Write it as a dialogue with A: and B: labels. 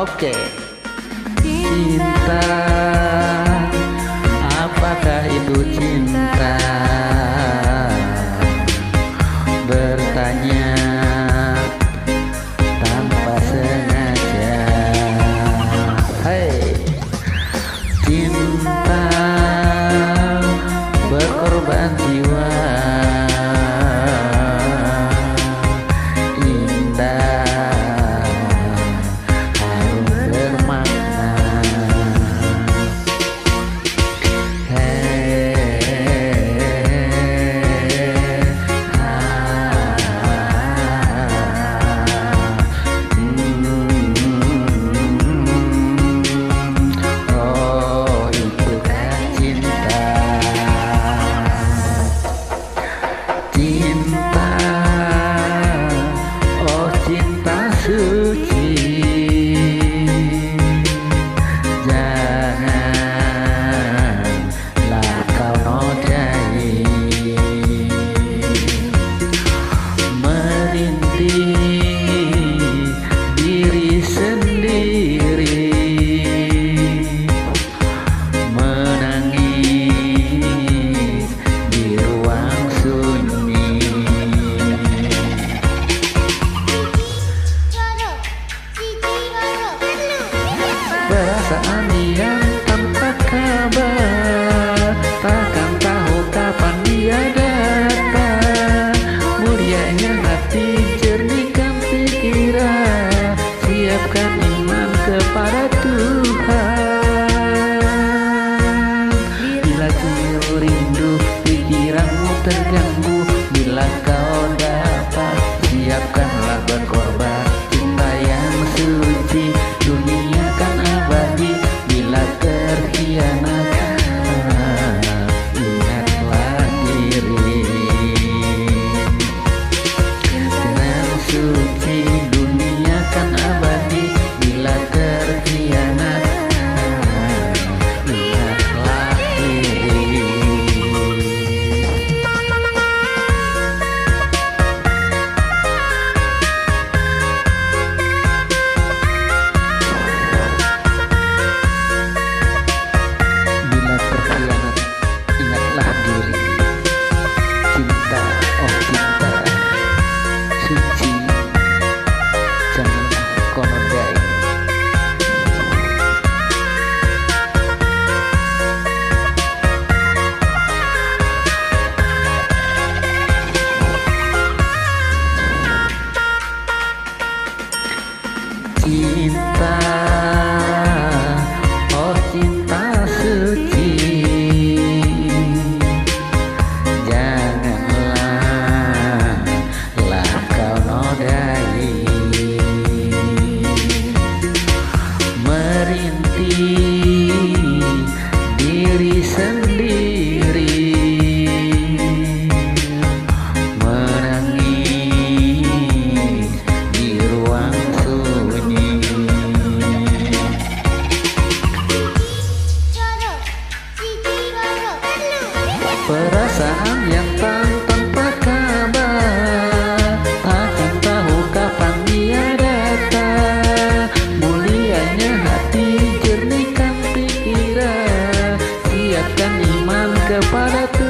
A: Oke. Cinta, apakah itu cinta? Bertanya tanpa sengaja. Hai, cinta berkorban jiwa. Suci, janganlah kau nodai, merintih diri sendiri, menangis di ruang sunyi. Perasaan yang tanpa kabar, takkan tahu kapan dia datang. Mulianya hati, jernihkan pikiran, siapkan iman kepada Tuhan. Bila jiwa rindu, pikiranmu terganggu, bila kau dapat, siapkanlah berkorban. Cinta yang suci, dunia kan abadi. Bila terkhianat, ingatlah diri. Dengan suci, dunia kan abadi. Bila terkhianat, ingatlah diri. Cinta, oh cinta suci, janganlah kau nodai, merintih diri sendiri, menangis di ruang sunyi. Perasaan yang tanpa kabar, takkan tahu kapan dia datang. Mulianya hati, jernihkan pikiran, siapkan iman kepada Tuhan.